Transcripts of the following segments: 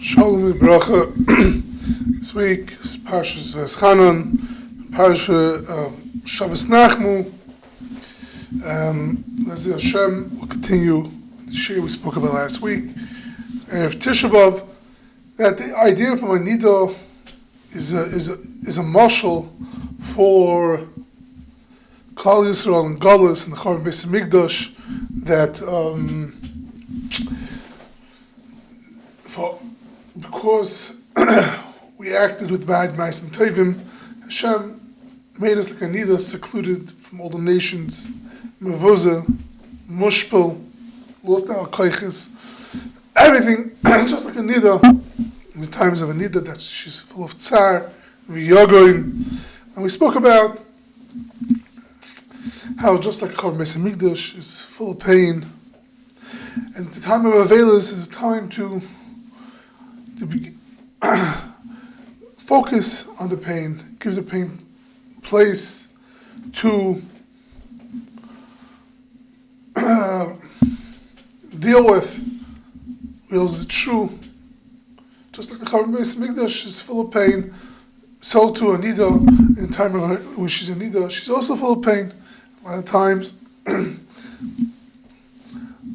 Shalom Bracha. This week is Pashas Vaetchanun, Parsha Shabbos נחmo. As Hashem will continue the shir we spoke about last week. And if Tisha B'Av, that the idea from a nida is a mashal for Klal Yisrael and Galus and the Chorban Beis Hamikdash, that because we acted with bad ma'asim tovim, Hashem made us like a nida, secluded from all the nations, mevuza, mushpil, lost our koiches, everything, just like a nida. In the times of a nida, that she's full of tzar, v'yagoin, and we spoke about how just like Chorban Beis Hamikdash is full of pain, and the time of Avelis is time to focus on the pain, give the pain place to deal with. Realize it's true. Just like the Chorban Beis Hamikdash is full of pain, so too a nida, in the time of her, when she's a nida, she's also full of pain. A lot of times,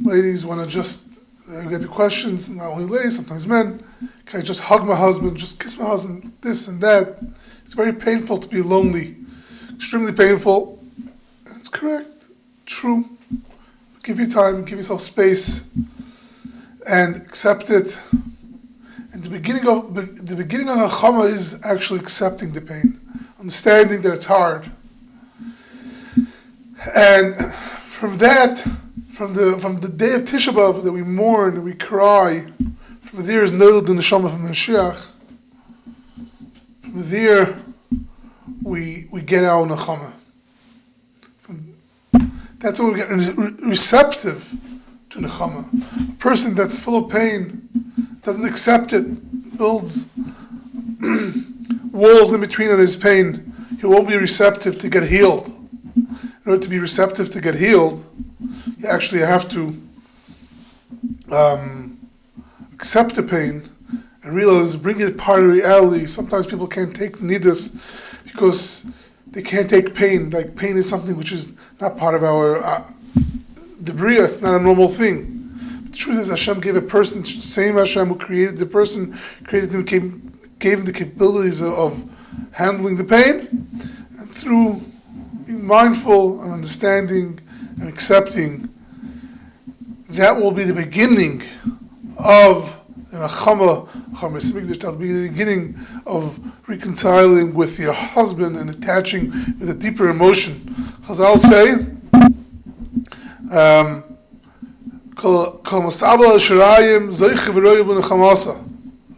ladies want to just get the questions, not only ladies, sometimes men, can I just hug my husband, just kiss my husband, this and that. It's very painful to be lonely, extremely painful. And it's correct, true. Give your time, give yourself space, and accept it. And the beginning of נחמה is actually accepting the pain, understanding that it's hard. And from that, from the day of Tisha B'Av that we mourn and we cry, from there is no the neshama from Mashiach. From there we get our נחמה. That's when we get receptive to נחama. A person that's full of pain doesn't accept it, builds walls in between on his pain. He won't be receptive to get healed. In order to be receptive to get healed, you actually have to accept the pain and realize, bring it part of reality. Sometimes people can't take nidus because they can't take pain. Like pain is something which is not part of our debris. It's not a normal thing. But the truth is, Hashem gave a person, same Hashem who created the person, created him, gave him the capabilities of handling the pain, and through being mindful and understanding and accepting, that will be the beginning of the נחama, that will be the beginning of reconciling with your husband and attaching with a deeper emotion. Chazal say,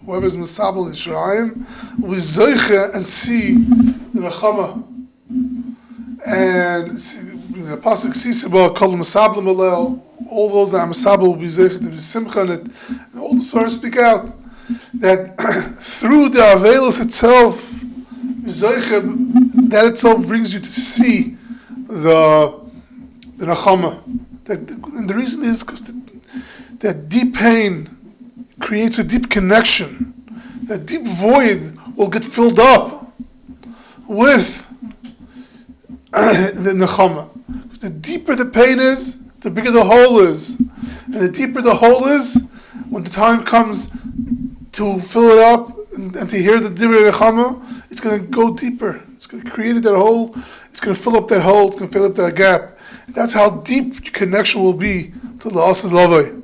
whoever is masabel in Shirayim will be zeiche and see the נחama. And the pasuk sisaba kol masabel malel. All those that are masabel will be zeiche to be simcha, and all the svarim speak out that through the avelos itself, zeiche, that itself brings you to see the נחama. And the reason is because that deep pain creates a deep connection. That deep void will get filled up with the נחama. Because the deeper the pain is, the bigger the hole is. And the deeper the hole is, when the time comes to fill it up and to hear the divrei נחama, it's going to go deeper. It's going to create that hole. It's going to fill up that hole. It's going to fill up that gap. And that's how deep your connection will be to the Asad Lavai.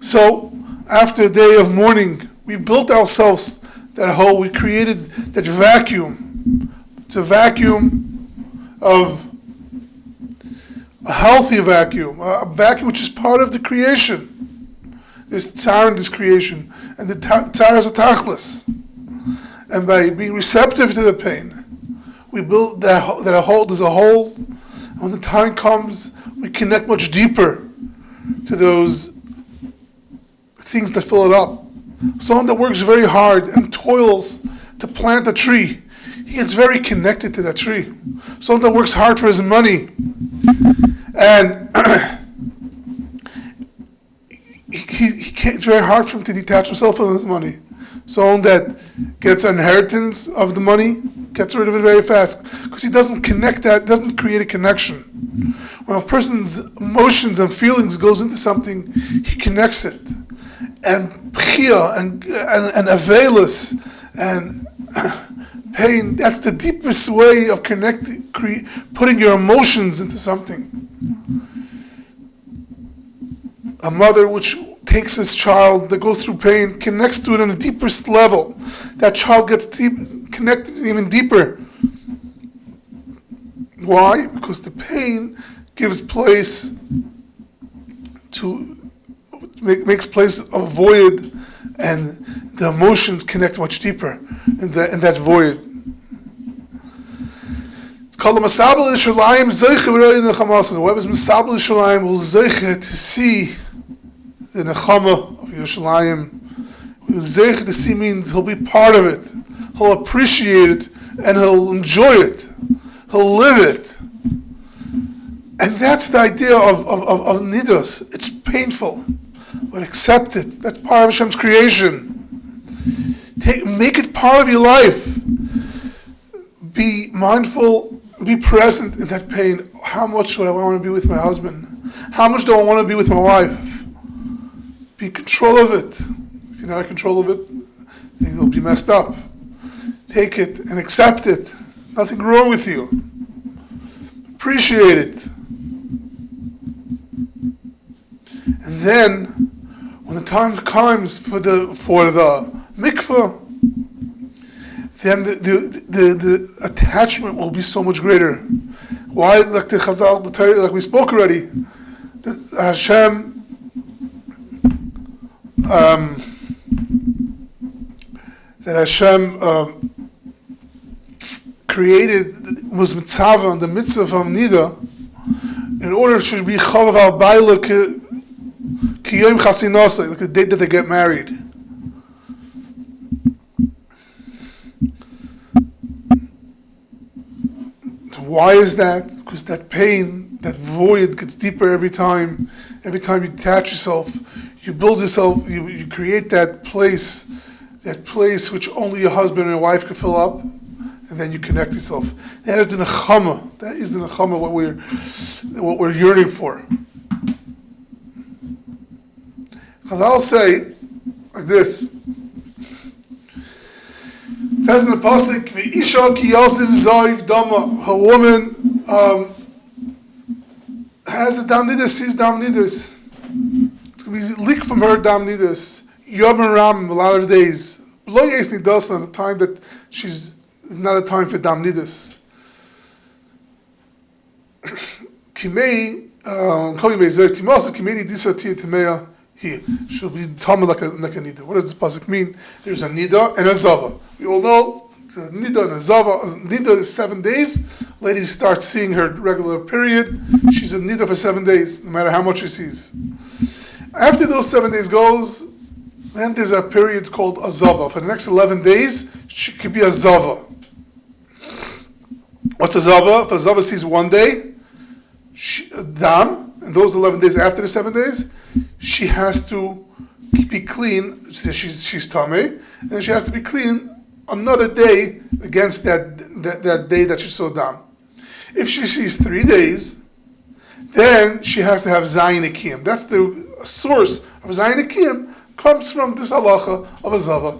So, after a day of mourning, we built ourselves that hole. We created that vacuum. It's a vacuum of a healthy vacuum, a vacuum which is part of the creation. There's tsar in this creation, and the tsar is a tachlis. And by being receptive to the pain, we build that a hole. There's a hole, and when the time comes, we connect much deeper to those things that fill it up. Someone that works very hard and toils to plant a tree, he gets very connected to that tree. Someone that works hard for his money and he can't, it's very hard for him to detach himself from his money. Someone that gets an inheritance of the money gets rid of it very fast because he doesn't connect that, doesn't create a connection. When a person's emotions and feelings goes into something, he connects it. And bchia and avelus and pain, that's the deepest way of connecting, putting your emotions into something. A mother which takes his child that goes through pain, connects to it on the deepest level. That child gets connected even deeper. Why? Because the pain gives place to, makes place of a void, and the emotions connect much deeper in that void. It's called the Masabel Yishalayim Zeiche V'roi Nechama. Whoever's Masabel Yishalayim will Zeiche to see the נחama of Yerushalayim. Zeich to see means he'll be part of it, he'll appreciate it, and he'll enjoy it, he'll live it. And that's the idea of nidos. It's painful, but accept it. That's part of Hashem's creation. Make it part of your life. Be mindful, be present in that pain. How much do I want to be with my husband? How much do I want to be with my wife? Be in control of it. If you're not in control of it, then you'll be messed up. Take it and accept it. Nothing wrong with you. Appreciate it. And then, when the time comes for the mikveh, then the attachment will be so much greater. Why? Like the Chazal, the Torah, like we spoke already, Hashem. That Hashem created, was mitzvah on the mitzvah of Nida, in order to be chavav al baila ki yom chasinasa, like the day that they get married. Why is that? Because that pain, that void gets deeper every time. Every time you detach yourself, you build yourself, you create that place which only your husband and your wife can fill up, and then you connect yourself. That is the נחמה. That is the נחמה, what we're yearning for. Chazal say like this. It says in the pasuk, "V'isha ki yasiv zayv dama." Her woman has a dam nidus, sees dam nidus. It's going to be leak from her dam nidus. Yom and Ram, a lot of days. Lo yes nidas, on the time that she's not a time for dam nidus. Kimei kol yimei zer timasa kimei nidisa tia timea here. She'll be tama like a nida. What does this pasuk mean? There's a nida and a zava. We all know it's a nida and a zava. Nida is 7 days. Lady starts seeing her regular period. She's a nida for 7 days, no matter how much she sees. After those 7 days goes, then there's a period called a zava. For the next 11 days, she could be a zava. What's a zava? If a zava sees 1 day, dam, and those 11 days after the 7 days, she has to be clean. She's tamei, and then she has to be clean another day against that day that she saw dam. If she sees 3 days, then she has to have zayin akiyim. That's the source of zayin akiyim, comes from this halacha of a zava.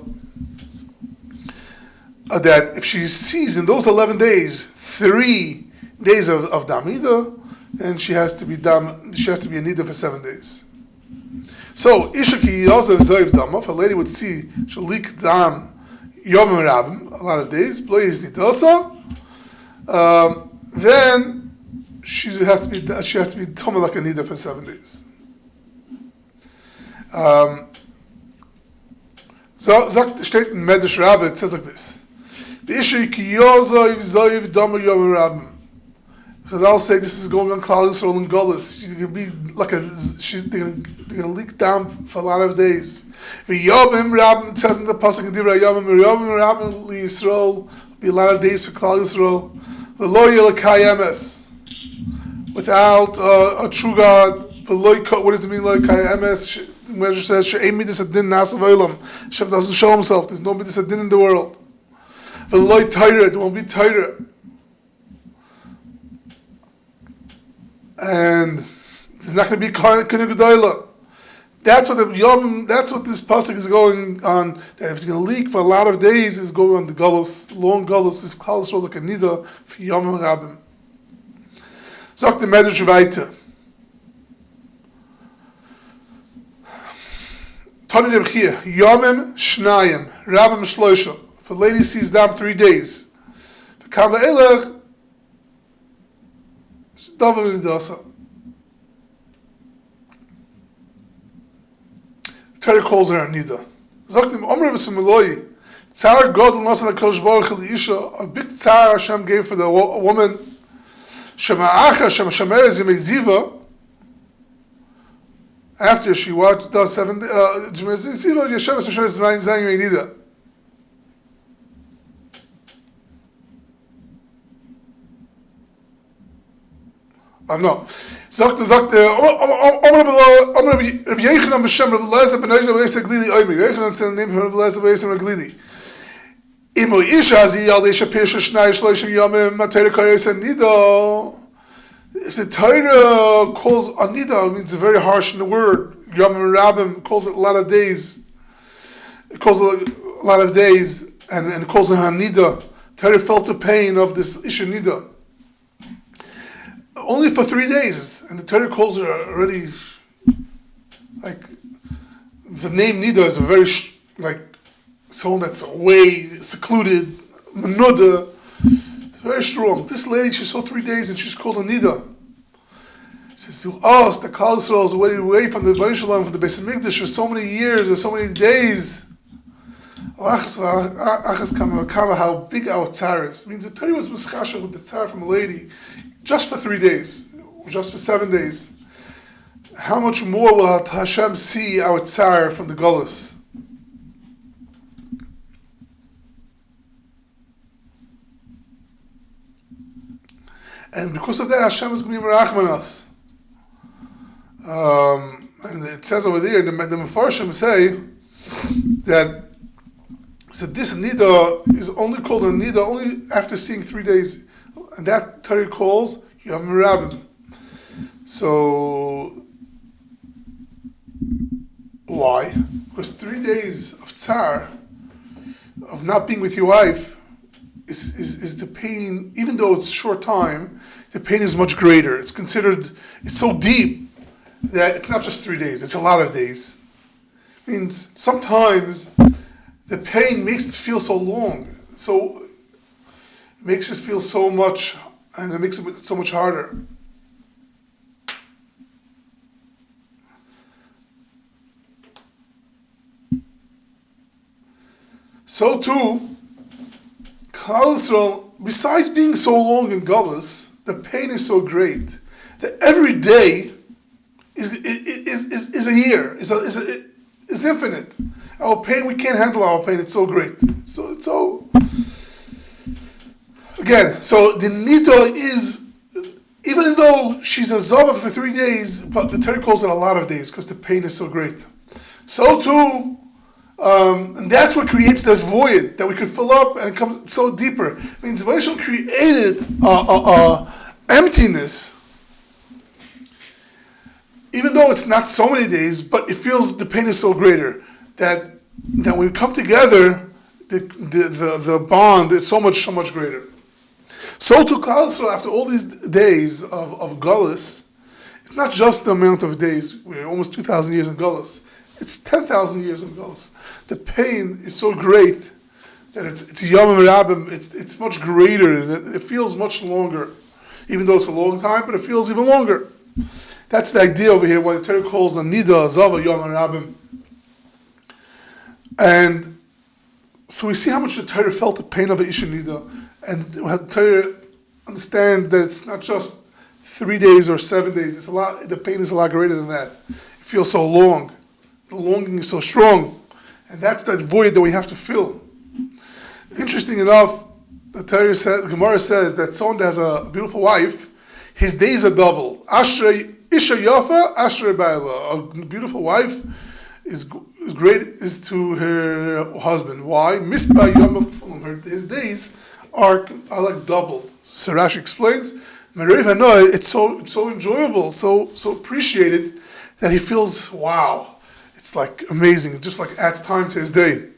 That if she sees in those 11 days 3 days of damida, then she has to be a nida for 7 days. So isha ki yazav zayv dama, if a lady would see she'll leak dam yom rabim, a lot of days, blaze nidasa, then she has to be tama like a nida for 7 days. So steht in Medrash Rabbah, it says like this: Isha ki yazav zayv dama yom rabim. Chazal say this is going on Klal Yisrael and Golis. She's going to be like they're going to leak down for a lot of days. V'yomim rabim, it says in the pasuk in Dibra Yomim rabim li Yisrael, be a lot of days for Klal Yisrael. L'lo yelakai emes, without a true God. What does it mean? Like MS, the measure says, "She'ein midas adin nasa v'olam." Hashem doesn't show Himself. There's no midas adin in the world. V'loy Torah, there won't be Torah, and there's not going to be K'nei Gedolah. That's what this pasuk is going on. That if it's going to leak for a lot of days, is going on the galus, long galus. This galus was like a nida for yomim rabim. Sagt the Medrash weiter. Tani Reb Chia, yomim shnayim, rabim shloisha. If a lady sees down 3 days, v'kav la'elech, it's davar nidasa. Torah calls her a nida. Sagt him, Omer b'sumiloi, tzar God l'nosan HaKadosh Baruch Hu l'isha, a big tzar Hashem gave for the woman, shema'acha shemashamer zimei ziva, after she does 7 days, ziva, Yeshem esmashamer zimei nida. No. Sagt Omer Reb Yechanan b'shem Reb Eliezer ben Oishna b'Eisa Glili Omer. Yechanan said the name of Reb Eliezer b'Eisa Glili. Imo isha hazi yal deisha pirsha shnai shloishim yomim ma-Torah kareis nida. If the Torah calls a nida, it means it's very harsh in the word. Yomim Rabbim calls it a lot of days. It calls it a lot of days, and it calls it a nida. Torah felt the pain of this isha nida. Only for 3 days, and the Torah calls her already, like, the name Nida is a very, like, someone that's away, secluded, menuda, very strong. This lady, she saw 3 days and she's called a Nida. It says, to us, the Klal Yisrael is away from the Bnei Shalom, from the Beis Hamikdash for so many years and so many days. How big our tzar is. It means the Torah was mischasha with the tzar from a lady, just for 3 days, or just for 7 days. How much more will Hashem see our tsar from the Golus? And because of that, Hashem is going to be merachim on us. And it says over there, the Mefarshim say that this nida is only called a nida only after seeing 3 days. And that Torah calls Yom Rabbim. So, why? Because 3 days of tsar, of not being with your wife, is the pain, even though it's short time, the pain is much greater. It's so deep that it's not just 3 days, it's a lot of days. It means sometimes the pain makes it feel so long. So, makes it feel so much, and it makes it so much harder. So too, Klal Yisrael, besides being so long in Galus, the pain is so great that every day is a year, is infinite. Our pain, we can't handle our pain. It's so great. So. Again, so the nida is, even though she's a zava for 3 days, but the Torah calls it a lot of days because the pain is so great. So too, and that's what creates that void that we can fill up, and it comes so deeper. It means Hashem created emptiness, even though it's not so many days, but it feels the pain is so greater that when we come together, the bond is so much greater. So to Klal Yisrael, after all these days of Gullus, it's not just the amount of days. We're almost 2,000 years in Gullus. It's 10,000 years in Gullus. The pain is so great that it's Yom Rabbim. It's much greater. It feels much longer, even though it's a long time. But it feels even longer. That's the idea over here. Why the Torah calls the Nida Zava Yom Rabbim. And so we see how much the Torah felt the pain of the Isha Nida. And how the Torah understand that it's not just 3 days or 7 days. It's a lot. The pain is a lot greater than that. It feels so long. The longing is so strong, and that's that void that we have to fill. Interesting enough, the Gemara says that someone that has a beautiful wife, his days are double. Ashrei Isha yafa ashrei ba'ala. A beautiful wife is great is to her husband. Why? Mispa yom of kfulim. His days are like doubled. So Rashi explains, it's so enjoyable, so appreciated that he feels wow. It's like amazing. It just like adds time to his day.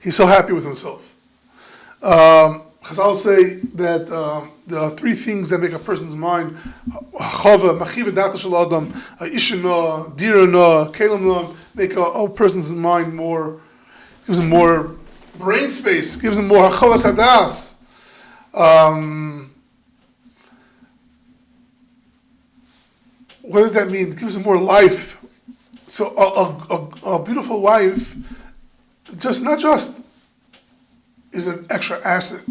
He's so happy with himself. Chazal say that there are three things that make a person's mind chava, machiv data shel adam, ishana, dirana, kelim, make a person's mind more, gives him more brain space, gives him more hachavas hadas. What does that mean? It gives him more life. So a beautiful wife, not just is an extra asset,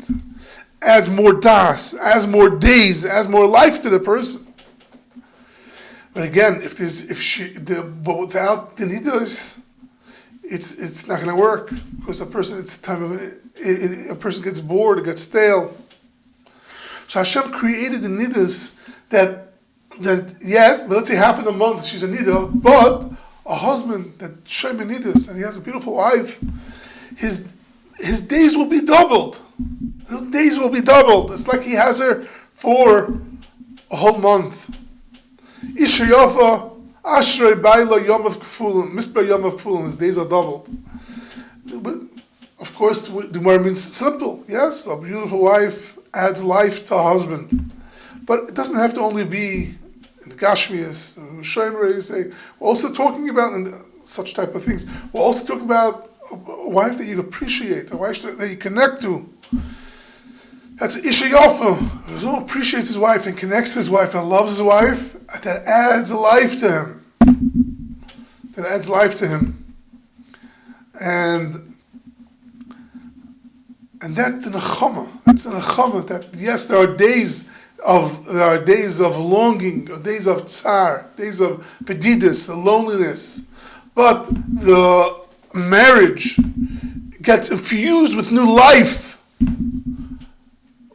adds more das, adds more days, adds more life to the person. But again, but without the nidas, it's not going to work, because a person gets bored, it gets stale. So Hashem created the nidas that yes, but let's say half of the month she's a nida, but a husband that shem nidas and he has a beautiful wife, his days will be doubled. His days will be doubled. It's like he has her for a whole month. Isha yafa ashrei ba'ala yom of kfulim, mispa yom of kfulim. His days are doubled. But of course, the Gemara means simple. Yes, a beautiful wife adds life to a husband, but it doesn't have to only be in the Gashmias. We're also talking about such type of things. We're also talking about a wife that you appreciate, a wife that you connect to. That's Isha Yafa. Who appreciates his wife and connects to his wife and loves his wife, that adds life to him. That adds life to him. And that's the נחמה. That's the נחama. That yes, there are days of longing, days of tzar, days of pedidus, the loneliness, but the marriage gets infused with new life,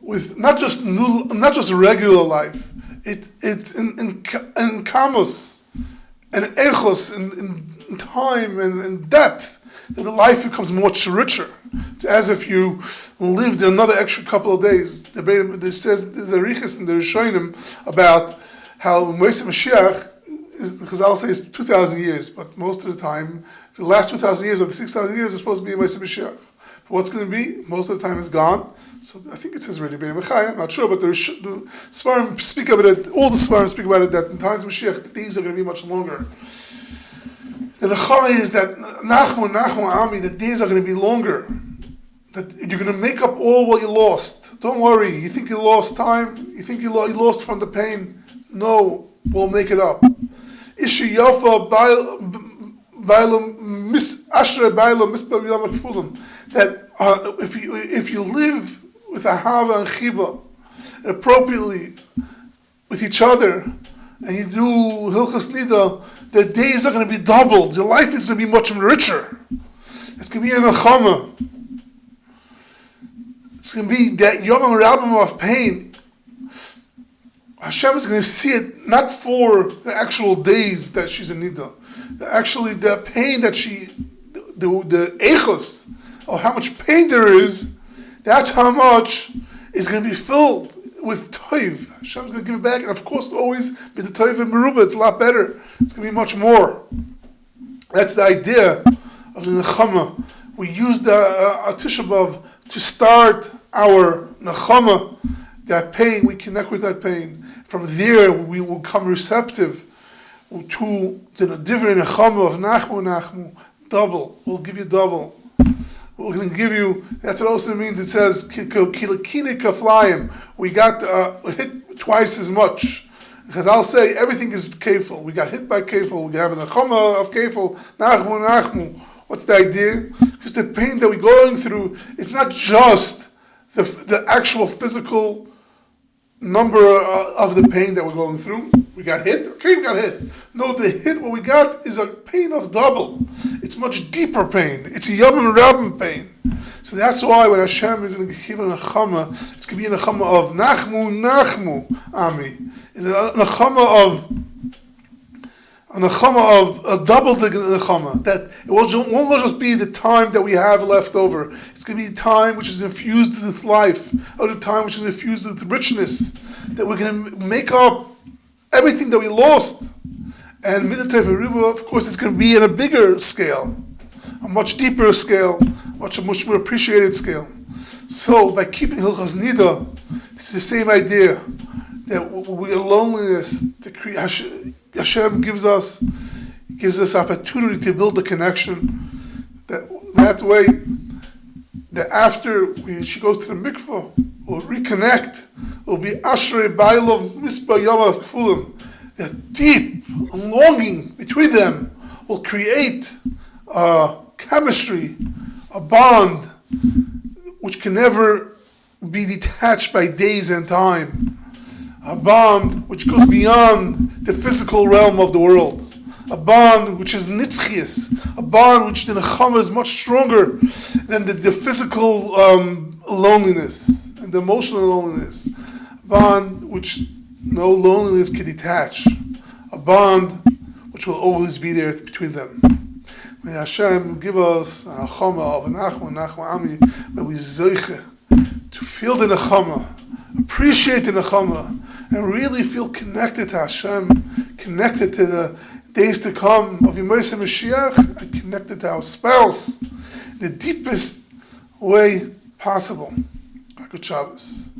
with not just regular life. It's in kamos and echos, in time and in depth, that the life becomes much richer. It's as if you lived another extra couple of days. There's a riches in the Rishonim about how Moisei Mashiach, Chazal says 2,000 years, but most of the time, the last 2,000 years of the 6,000 years is supposed to be Moisei Mashiach. But what's going to be? Most of the time is gone. So I think it says already Bnei Mechai. I'm not sure, but the Svarim speak about it. All the Svarim speak about it, that in times of Mashiach, the days are going to be much longer. The נחמה is that נחmo ami, the days are going to be longer. That you're going to make up all what you lost. Don't worry. You think you lost time? You think you lost from the pain? No, we'll make it up. Ishi yafa ashrei ba'ala mispa yom kfulim. That if you live with ahava and chiba appropriately with each other, and you do hilchas nida, the days are going to be doubled. Your life is going to be much richer. It's going to be a נחמה. It's going to be that yom rabbim of pain. Hashem is going to see it not for the actual days that she's in nida, the pain that the echos, or how much pain there is. That's how much is going to be filled with toiv. Hashem's going to give it back, and of course, always be the toiv and meruba. It's a lot better. It's going to be much more. That's the idea of the נחמה. We use the Tisha B'Av to start our נחמה, that pain. We connect with that pain. From there, we will become receptive to the different נחמה of נחmu. Double. We'll give you double. We're going to give you. That's what it also means. It says kilakini kaflayim. We got hit twice as much. Because I'll say everything is kefil. We got hit by kefil. We have a נחמה of kefil. נחmu. What's the idea? Because the pain that we're going through is not just the actual physical number of the pain that we're going through. We got hit. Okay, we got hit. No, the hit, what we got is a pain of double. It's much deeper pain. It's a yom and rabbim pain. So that's why when Hashem is going to give a נחמה, it's going to be a נחama of נחמו, Ami. It's a נחama of a double נחama. That it won't just be the time that we have left over. It's going to be the time which is infused with life, or the time which is infused with richness. That we're going to make up everything that we lost. And Midatay Veruba, of course, it's going to be in a bigger scale, a much deeper scale, much more appreciated scale. So by keeping Hilchas Nida, it's the same idea that we loneliness. Hashem gives us opportunity to build the connection. That way, that after she goes to the mikvah, we'll reconnect. It'll be Ashrei Bailov Mispa Yamav Kfulim. That deep longing between them will create a chemistry, a bond, which can never be detached by days and time. A bond which goes beyond the physical realm of the world. A bond which is nitzchias. A bond which the נחמה is much stronger than the physical loneliness and the emotional loneliness. A bond which no loneliness can detach. A bond which will always be there between them. May Hashem give us a נחמה of a נחmo Ami, may we zeiche to feel the נחama, appreciate the נחama, and really feel connected to Hashem, connected to the days to come of Yemei Mashiach, and connected to our spouse, the deepest way possible. Good Shabbos.